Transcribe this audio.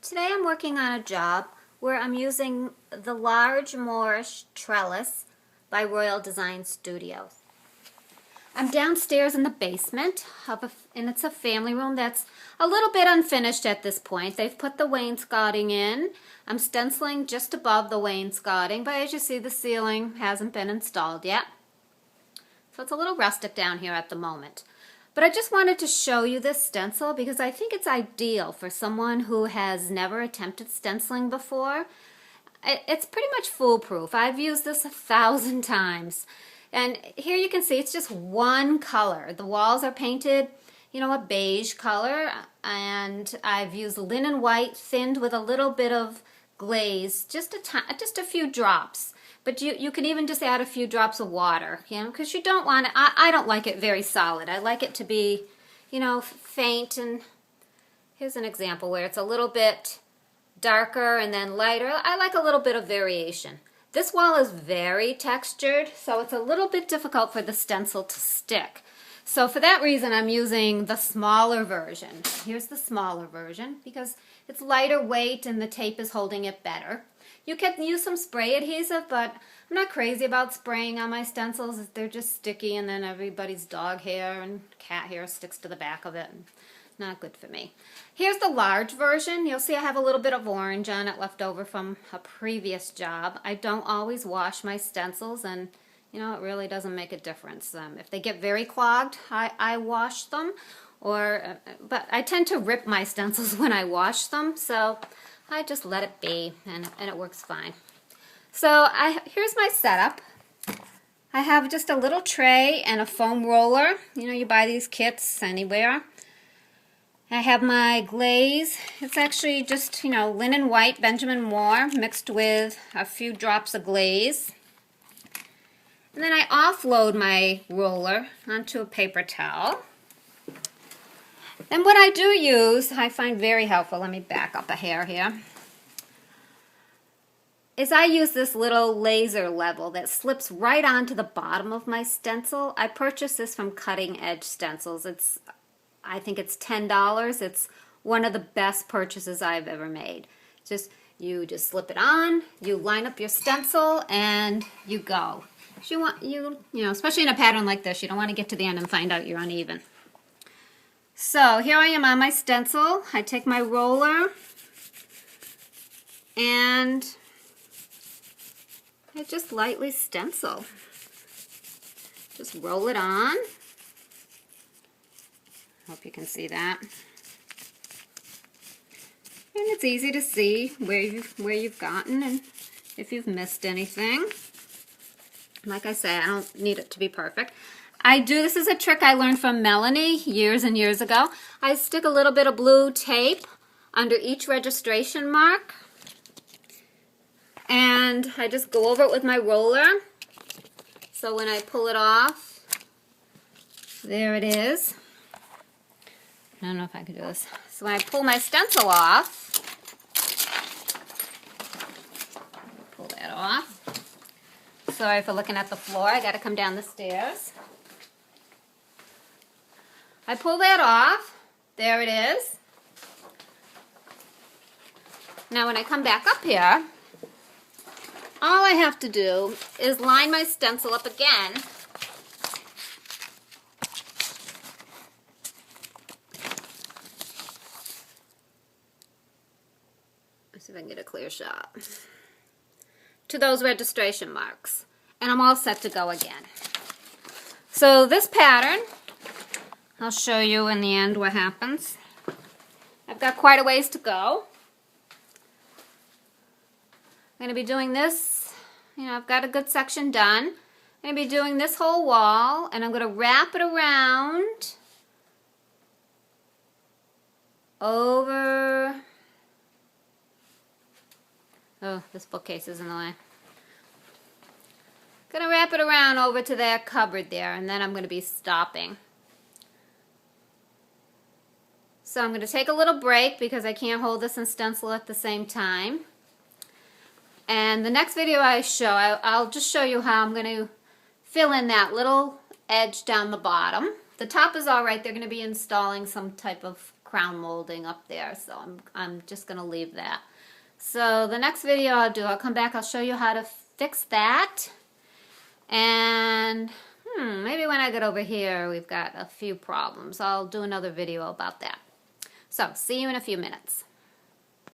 Today I'm working on a job where I'm using the large Moorish trellis by Royal Design Studios. I'm downstairs in the basement, and it's a family room that's a little bit unfinished at this point. They've put the wainscoting in. I'm stenciling just above the wainscoting, but as you see, the ceiling hasn't been installed yet. So it's a little rustic down here at the moment. But I just wanted to show you this stencil because I think it's ideal for someone who has never attempted stenciling before. It's pretty much foolproof. I've used this 1,000 times. And here you can see it's just one color. The walls are painted, a beige color, and I've used linen white thinned with a little bit of glaze, just a few drops. But you can even just add a few drops of water, because you don't want it. I don't like it very solid. I like it to be, faint. And here's an example where it's a little bit darker and then lighter. I like a little bit of variation. This wall is very textured, so it's a little bit difficult for the stencil to stick. So for that reason, I'm using the smaller version. Here's the smaller version because it's lighter weight and the tape is holding it better. You can use some spray adhesive, but I'm not crazy about spraying on my stencils. They're just sticky, and then everybody's dog hair and cat hair sticks to the back of it. Not good for me. Here's the large version. You'll see I have a little bit of orange on it left over from a previous job. I don't always wash my stencils, and it really doesn't make a difference. If they get very clogged, I wash them, but I tend to rip my stencils when I wash them, so I just let it be, and it works fine. So here's my setup. I have just a little tray and a foam roller. You buy these kits anywhere. I have my glaze. It's actually just, linen white Benjamin Moore mixed with a few drops of glaze. And then I offload my roller onto a paper towel. And what I do use, I find very helpful, let me back up a hair here, is I use this little laser level that slips right onto the bottom of my stencil. I purchased this from Cutting Edge Stencils. I think it's $10. It's one of the best purchases I've ever made. You just slip it on, you line up your stencil, and you go. Especially in a pattern like this, you don't want to get to the end and find out you're uneven. So here I am on my stencil. I take my roller and I just lightly stencil. Just roll it on. Hope you can see that. And it's easy to see where you've gotten and if you've missed anything. Like I say, I don't need it to be perfect. This is a trick I learned from Melanie years and years ago. I stick a little bit of blue tape under each registration mark. And I just go over it with my roller. So when I pull it off, there it is. I don't know if I can do this. So when I pull my stencil off, pull that off. Sorry for looking at the floor. I got to come down the stairs. I pull that off. There it is. Now when I come back up here, all I have to do is line my stencil up again. Let's see if I can get a clear shot. To those registration marks. And I'm all set to go again. So this pattern, I'll show you in the end what happens. I've got quite a ways to go. I'm going to be doing this, I've got a good section done. I'm going to be doing this whole wall, and I'm going to wrap it around over. Oh, this bookcase is in the way. Going to wrap it around over to that cupboard there, and then I'm going to be stopping. So I'm going to take a little break because I can't hold this and stencil at the same time. And the next video I'll just show you how I'm going to fill in that little edge down the bottom. The top is all right. They're going to be installing some type of crown molding up there, so I'm just going to leave that. So the next video I'll come back, I'll show you how to fix that. And maybe when I get over here, we've got a few problems. I'll do another video about that. So see you in a few minutes.